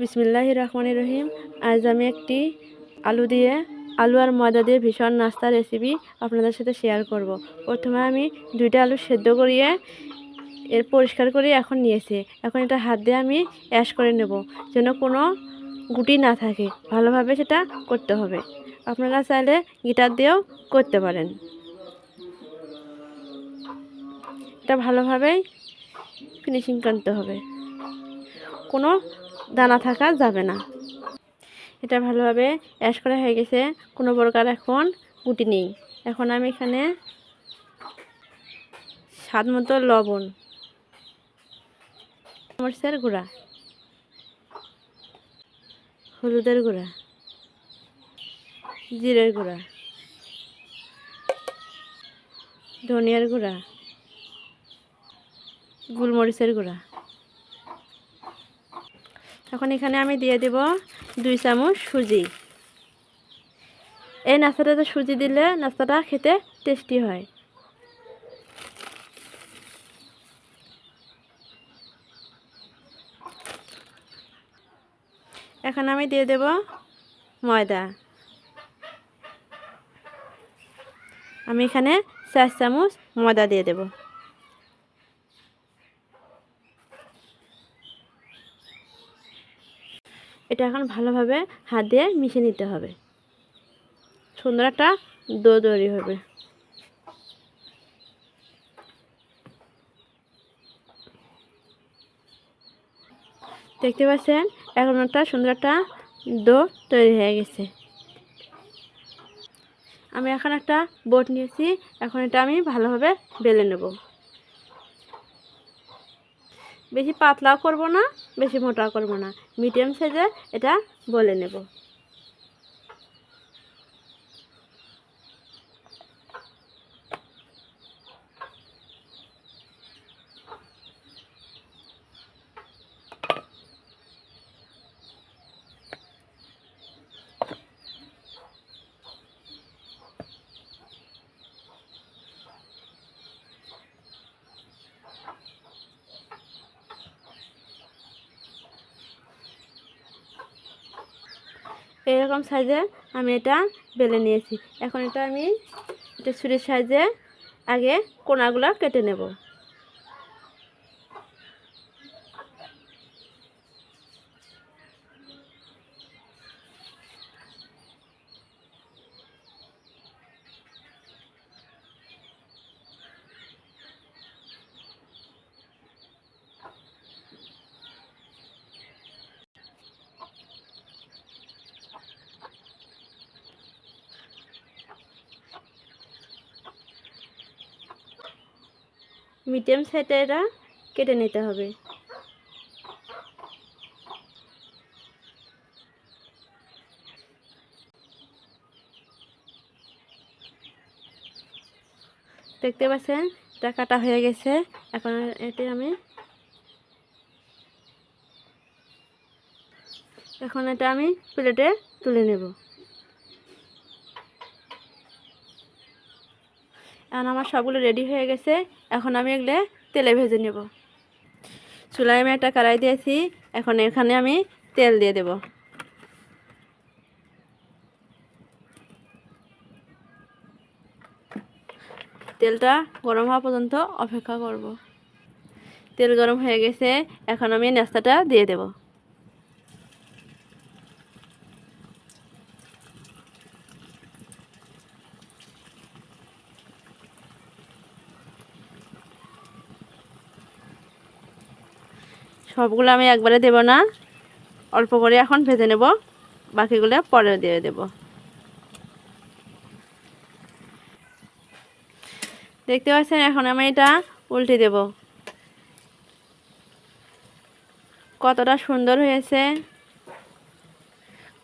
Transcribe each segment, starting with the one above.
বিসমিল্লাহির রহমানির রহিম। আজ আমি একটি আলু আর ময়দা দিয়ে ভীষণ নাস্তা রেসিপি আপনাদের সাথে শেয়ার করব। প্রথমে আমি 2টা আলু সেদ্ধ করিয়ে পরিষ্কার করে এখন নিয়েছি। এখন এটা হাত দিয়ে আমি অ্যাশ করে নেব, যেন কোনো গুটি না থাকে। ভালোভাবে সেটা করতে হবে। আপনারা চাইলে গিটার দিয়েও করতে পারেন। এটা ভালোভাবেই ফিনিশিং করতে হবে, কোনো দানা থাকা যাবে না। এটা ভালোভাবে অ্যাশ করা হয়ে গেছে, কোনো প্রকার এখন গুটি নেই। এখন আমি এখানে স্বাদ মতো লবণ, মরিচের গুঁড়া, হলুদের গুঁড়া, জিরের গুঁড়া, ধনিয়ার গুঁড়া, গোলমরিচের গুঁড়া। এখন এখানে আমি দিয়ে দেব 2 চামচ সুজি। এই নাস্তাটাতে সুজি দিলে নাস্তাটা খেতে টেস্টি হয়। এখন আমি দিয়ে দেব ময়দা। আমি এখানে 4 চামচ ময়দা দিয়ে দেব। এটা এখন ভালোভাবে হাত দিয়ে মিশিয়ে নিতে হবে, সুন্দর একটা ডো তৈরি হবে। দেখতে পাচ্ছেন এখন একটা সুন্দর একটা ডো তৈরি হয়ে গেছে। আমি এখন একটা বোট নিয়েছি, এখন এটা আমি ভালোভাবে বেলে নেব। বেশি পাতলাও করব না, বেশি মোটাও করব না, মিডিয়াম সাইজে এটা বলে নেব। এরকম সাইজে আমি এটা বেলে নিয়েছি। এখন আমি এটা ছুরির সাইজে আগে কোনাগুলো কেটে নেব। মিডিয়াম সাইজে এটা কেটে নিতে হবে। দেখতে পাচ্ছেন এটা কাটা হয়ে গেছে। এখন এটা আমি প্লেটে তুলে নেব। এখন আমার সবগুলো রেডি হয়ে গেছে। এখন আমি এগুলো তেলে ভেজে নেব। চুলায় আমি একটা কড়াই দিয়েছি, এখন এখানে আমি তেল দিয়ে দেব। তেলটা গরম হওয়া পর্যন্ত অপেক্ষা করব। তেল গরম হয়ে গেছে, এখন আমি নাস্তাটা দিয়ে দেব। সবগুলো আমি একবারে দেব না, অল্প করে এখন ভেজে নেব, বাকিগুলো পরে দিয়ে দেব। দেখতে পাচ্ছেন এখন আমি এটা উল্টে দেব। কতটা সুন্দর হয়েছে,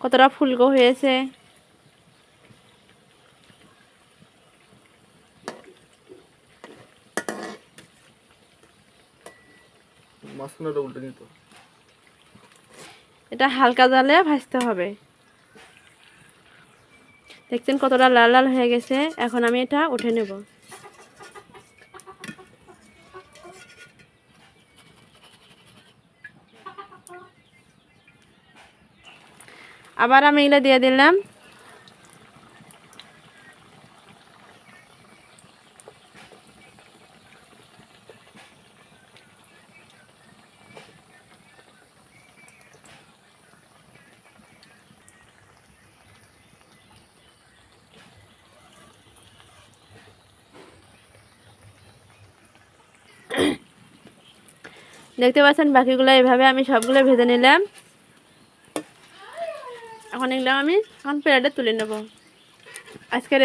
কতটা ফুলকো হয়েছে। এটা হালকা জালে ভাজতে হবে। দেখছেন কতটা লাল লাল হয়ে গেছে। এখন আমি এটা উঠে নেব। আবার আমি এগুলো দিয়ে দিলাম। দেখতে পাচ্ছেন বাকিগুলো এভাবে আমি সবগুলো ভেজে নিলাম। এখন এগুলো আমি প্লেটে তুলে নেব। আজকের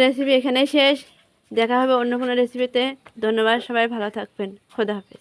রেসিপি এখানেই শেষ। দেখা হবে অন্য কোনো রেসিপিতে। ধন্যবাদ, সবাই ভালো থাকবেন। খোদা হাফেজ।